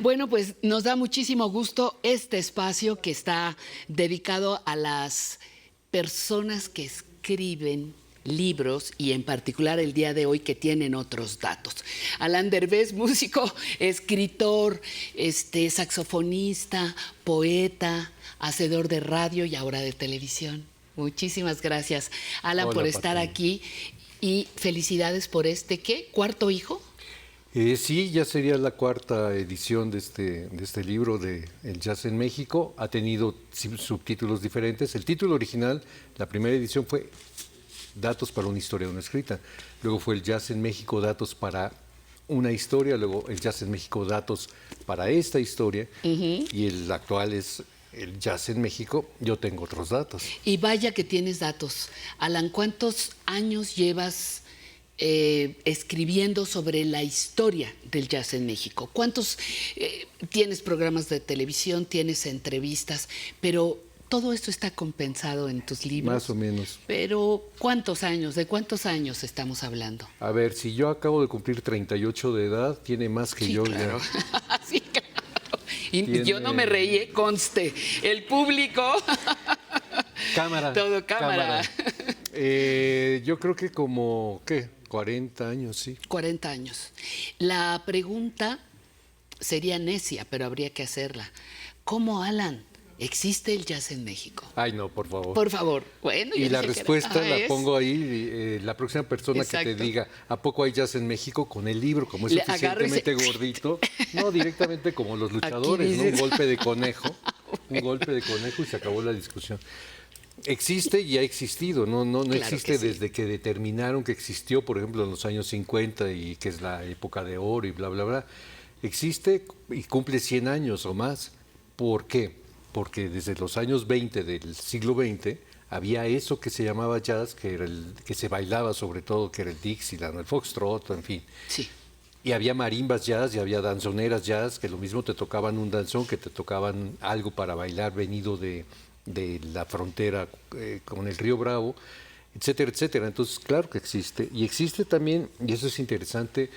Bueno, pues nos da muchísimo gusto este espacio que está dedicado a las personas que escriben libros y en particular el día de hoy que tienen otros datos. Alan Derbez, músico, escritor, saxofonista, poeta, hacedor de radio y ahora de televisión. Muchísimas gracias, Alan, Hola, por estar Pati. aquí y felicidades por ¿qué? ¿Cuarto hijo? Sí, ya sería la cuarta edición de este libro de El Jazz en México. Ha tenido subtítulos diferentes. El título original, la primera edición fue Datos para una historia no escrita. Luego fue El Jazz en México, Datos para una historia. Luego El Jazz en México, Datos para esta historia. Y el actual es El Jazz en México, yo tengo otros datos. Y vaya que tienes datos. Alan, ¿cuántos años llevas escribiendo sobre la historia del jazz en México? ¿Cuántos tienes programas de televisión, tienes entrevistas, pero todo esto está compensado en tus libros? Más o menos. Pero ¿cuántos años? ¿De cuántos años estamos hablando? A ver, si yo acabo de cumplir 38 de edad, tiene más que Sí, yo claro. ya. Sí, claro. Y yo no me reí, conste. El público. Cámara. Todo cámara. Yo creo que como, ¿qué? 40 años, sí. 40 años. La pregunta sería necia, pero habría que hacerla. ¿Cómo, Alan, existe el jazz en México? Ay, no, por favor. Por favor. Bueno, Y yo la dije que respuesta era- la es- pongo ahí, la próxima persona que Exacto. te diga, ¿a poco hay jazz en México? Con el libro, como es Le agarro y suficientemente se- gordito. No, directamente como los luchadores, ¿no? Un dices. golpe de conejo. Un golpe de conejo y se acabó la discusión. Existe y ha existido, no Claro existe que sí. desde que determinaron que existió, por ejemplo, en los años 50 y que es la época de oro y bla, bla, bla. Existe y cumple 100 años o más. ¿Por qué? Porque desde los años 20 del siglo XX había eso que se llamaba jazz, que era el que se bailaba sobre todo, que era el Dixieland, el foxtrot, en fin. Sí. Y había marimbas jazz y había danzoneras jazz, que lo mismo te tocaban un danzón, que te tocaban algo para bailar venido de la frontera con el río Bravo, etcétera, etcétera. Entonces, claro que existe. Y existe también, y eso es interesante,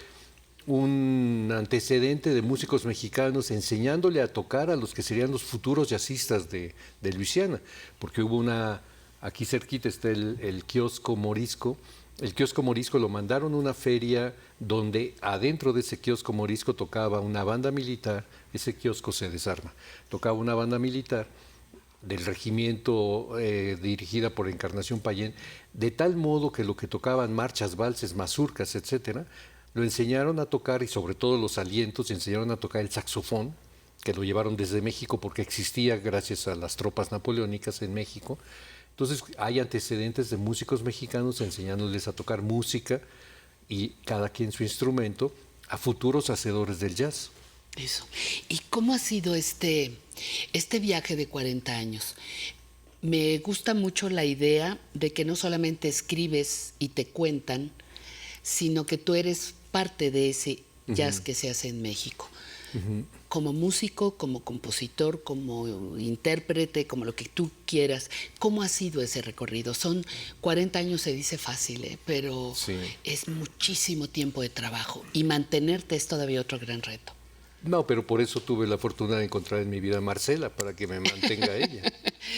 un antecedente de músicos mexicanos enseñándole a tocar a los que serían los futuros jazzistas de Luisiana, porque hubo aquí cerquita está el kiosco Morisco. El kiosco Morisco lo mandaron a una feria donde adentro de ese kiosco Morisco tocaba una banda militar. Ese kiosco se desarma, tocaba una banda militar del regimiento dirigida por Encarnación Payén, de tal modo que lo que tocaban marchas, valses, mazurcas, etcétera, lo enseñaron a tocar, y sobre todo los alientos, enseñaron a tocar el saxofón, que lo llevaron desde México porque existía gracias a las tropas napoleónicas en México. Entonces hay antecedentes de músicos mexicanos enseñándoles a tocar música y cada quien su instrumento a futuros hacedores del jazz. Eso. ¿Y cómo ha sido este viaje de 40 años? Me gusta mucho la idea de que no solamente escribes y te cuentan, sino que tú eres parte de ese jazz que se hace en México. Como músico, como compositor, como intérprete, como lo que tú quieras. ¿Cómo ha sido ese recorrido? Son 40 años, se dice fácil, pero Sí. es muchísimo tiempo de trabajo y mantenerte es todavía otro gran reto. No, pero por eso tuve la fortuna de encontrar en mi vida a Marcela, para que me mantenga ella.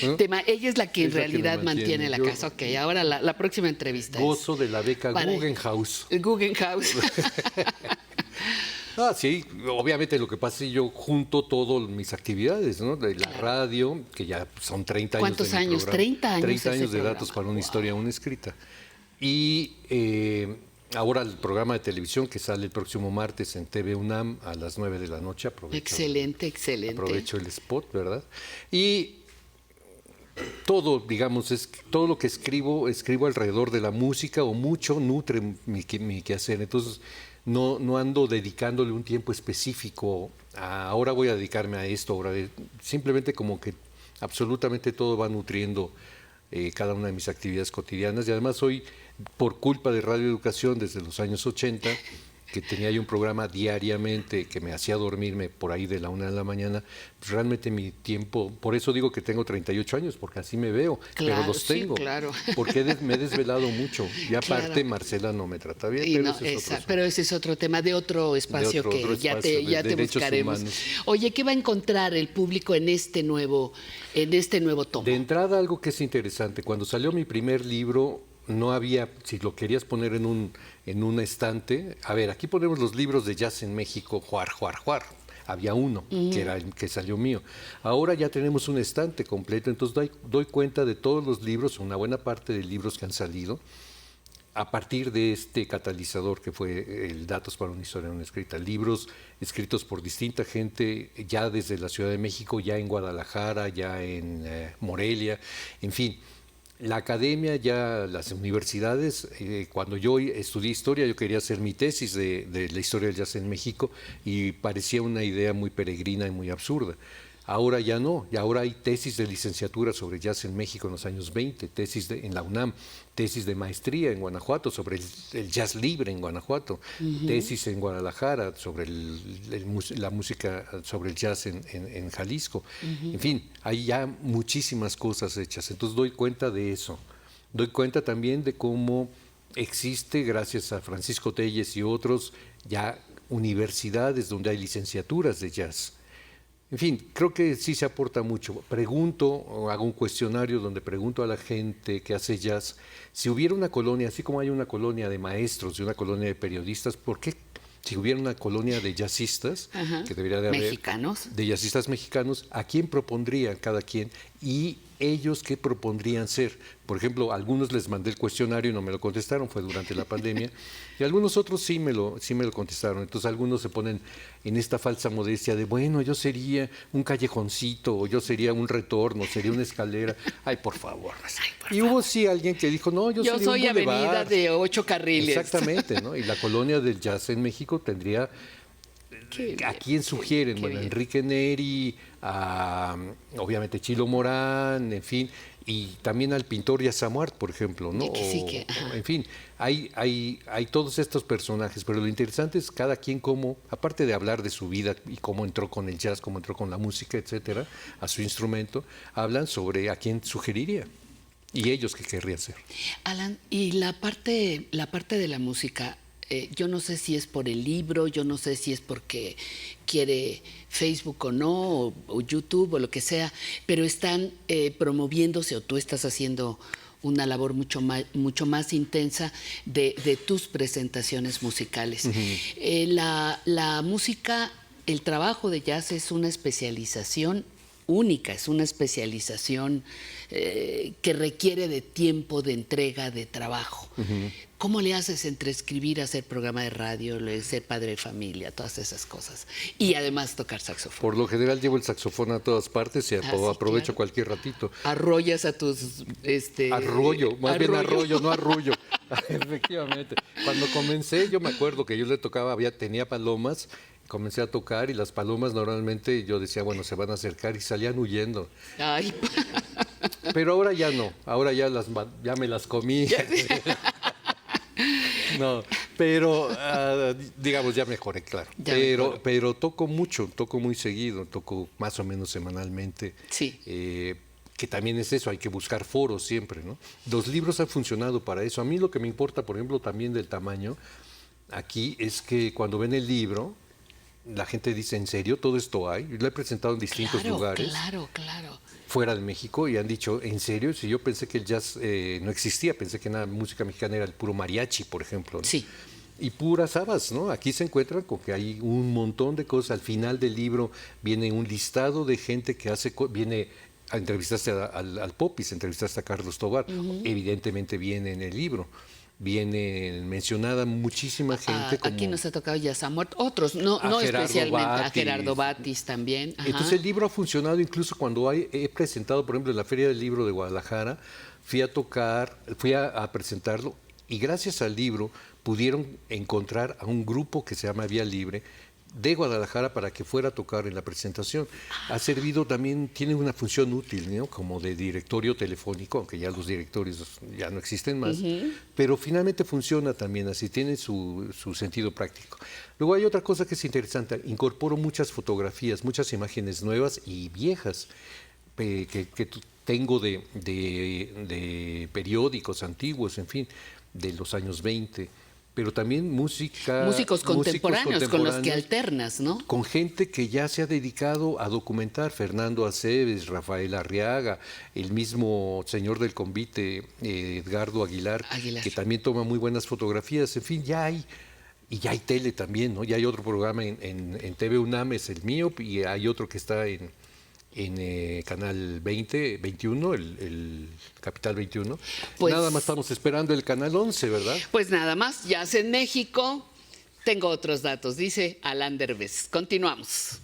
¿no? Ella es la que en Es la que me realidad mantiene la Yo casa. Ok, ahora la próxima entrevista Gozo de la beca para- Guggenhaus. es Guggenhaus. Ah, sí, obviamente lo que pasa es que yo junto todas mis actividades, ¿no? De la radio, que ya son 30 años ¿Cuántos de mi años? programa. 30 años 30 ese años de programa. datos para una Wow. historia aún escrita. Y ahora el programa de televisión que sale el próximo martes en TV UNAM a las 9 de la noche. Excelente, excelente. Aprovecho el spot, ¿verdad? Y todo, digamos, todo lo que escribo alrededor de la música o mucho nutre mi quehacer. Entonces, no ando dedicándole un tiempo específico. Ahora voy a dedicarme a esto. Simplemente como que absolutamente todo va nutriendo cada una de mis actividades cotidianas. Y además hoy, por culpa de Radio Educación desde los años 80, que tenía yo un programa diariamente que me hacía dormirme por ahí de la 1 de la mañana, pues realmente mi tiempo, por eso digo que tengo 38 años, porque así me veo, pero Claro, los sí, tengo, claro. porque me he desvelado mucho. Y aparte, Claro. Marcela no me trata bien, Y pero no, ese es otro asunto. pero ese es otro tema de otro espacio otro que espacio, de ya te derechos buscaremos. humanos. Oye, ¿qué va a encontrar el público en este nuevo tomo? De entrada, algo que es interesante, cuando salió mi primer libro, no había, si lo querías poner en un estante, a ver, aquí ponemos los libros de jazz en México, juar, juar, juar. Había uno, que era el que salió mío. Ahora ya tenemos un estante completo, entonces doy cuenta de todos los libros, una buena parte de libros que han salido, a partir de este catalizador que fue el Datos para una historia no escrita, libros escritos por distinta gente, ya desde la Ciudad de México, ya en Guadalajara, ya en Morelia, en fin. La academia, ya las universidades, cuando yo estudié historia, yo quería hacer mi tesis de la historia del jazz en México y parecía una idea muy peregrina y muy absurda. Ahora ya no, y ahora hay tesis de licenciatura sobre jazz en México en los años 20, en la UNAM, tesis de maestría en Guanajuato sobre el jazz libre en Guanajuato, tesis en Guadalajara sobre la música, sobre el jazz en Jalisco. En fin, hay ya muchísimas cosas hechas, entonces doy cuenta de eso. Doy cuenta también de cómo existe, gracias a Francisco Telles y otros, ya universidades donde hay licenciaturas de jazz. En fin, creo que sí se aporta mucho. Pregunto, o hago un cuestionario donde pregunto a la gente que hace jazz, si hubiera una colonia, así como hay una colonia de maestros y una colonia de periodistas, ¿por qué? Si hubiera una colonia de jazzistas, Ajá. que debería de haber, ¿Mexicanos? de jazzistas mexicanos, ¿a quién propondrían cada quien? Y ellos qué propondrían ser. Por ejemplo, a algunos les mandé el cuestionario y no me lo contestaron, fue durante la pandemia, y algunos otros sí me lo contestaron. Entonces algunos se ponen en esta falsa modestia de, bueno, yo sería un callejoncito, o yo sería un retorno, sería una escalera. Ay, por favor. Y hubo sí alguien que dijo, no, yo sería soy un avenida bulevar. de 8 carriles. Exactamente, ¿no? Y la colonia del jazz en México tendría, Qué ¿a bien, quién sugieren? qué Bueno, bien. Enrique Neri, obviamente Chilo Morán, en fin, y también al pintor Yasamuart, por ejemplo, ¿no? Sí, que, ajá. En fin, hay todos estos personajes, pero lo interesante es cada quien cómo, aparte de hablar de su vida y cómo entró con el jazz, cómo entró con la música, etcétera, a su instrumento, hablan sobre a quién sugeriría y ellos qué querrían ser. Alan, y la parte de la música, yo no sé si es por el libro, yo no sé si es porque quiere Facebook o no, o YouTube o lo que sea, pero están promoviéndose o tú estás haciendo una labor mucho más intensa de tus presentaciones musicales. La música, el trabajo de jazz es una especialización única, es una especialización que requiere de tiempo, de entrega, de trabajo. ¿Cómo le haces entre escribir, hacer programa de radio, ser padre de familia, todas esas cosas? Y además tocar saxofón. Por lo general llevo el saxofón a todas partes y Sí, aprovecho claro. cualquier ratito. Arrollas a tus... Arroyo, más bien arroyo, no arrullo. Efectivamente. Cuando comencé, yo me acuerdo que yo le tocaba, tenía palomas, comencé a tocar y las palomas normalmente yo decía, bueno, se van a acercar y salían huyendo. Ay, Pero ahora ya no, ahora ya ya me las comí. No, pero digamos ya mejoré, claro. Ya mejoró. Pero toco mucho, toco muy seguido, toco más o menos semanalmente. Sí. Que también es eso, hay que buscar foros siempre, ¿no? Los libros han funcionado para eso. A mí lo que me importa, por ejemplo, también del tamaño, aquí es que cuando ven el libro, la gente dice, ¿en serio todo esto hay? Yo lo he presentado en distintos lugares. Claro. Fuera de México y han dicho, ¿en serio? Si yo pensé que el jazz no existía, pensé que la música mexicana era el puro mariachi, por ejemplo, ¿no? Sí. Y puras habas, ¿no? Aquí se encuentran con que hay un montón de cosas. Al final del libro viene un listado de gente que entrevistaste al Popis, entrevistaste a Carlos Tobar, evidentemente viene en el libro. Viene mencionada muchísima gente. Aquí nos ha tocado Yasamuart, otros, no especialmente, a Gerardo Batis también. Ajá. Entonces el libro ha funcionado incluso cuando he presentado, por ejemplo, en la Feria del Libro de Guadalajara, fui a presentarlo y gracias al libro pudieron encontrar a un grupo que se llama Vía Libre, de Guadalajara para que fuera a tocar en la presentación. Ha servido también, tiene una función útil, ¿no? Como de directorio telefónico, aunque ya los directorios ya no existen más, pero finalmente funciona también así, tiene su sentido práctico. Luego hay otra cosa que es interesante, incorporo muchas fotografías, muchas imágenes nuevas y viejas que tengo de periódicos antiguos, en fin, de los años 20, pero también Músicos contemporáneos con los que alternas, ¿no? con gente que ya se ha dedicado a documentar, Fernando Aceves, Rafael Arriaga, el mismo señor del convite, Edgardo Aguilar, que también toma muy buenas fotografías, en fin, ya hay. Y ya hay tele también, ¿no? Ya hay otro programa en TV UNAM, es el mío, y hay otro que está en Canal 20, 21, el Capital 21. Pues, nada más estamos esperando el Canal 11, ¿verdad? Pues nada más, ya en México. Tengo otros datos, dice Alan Derbez. Continuamos.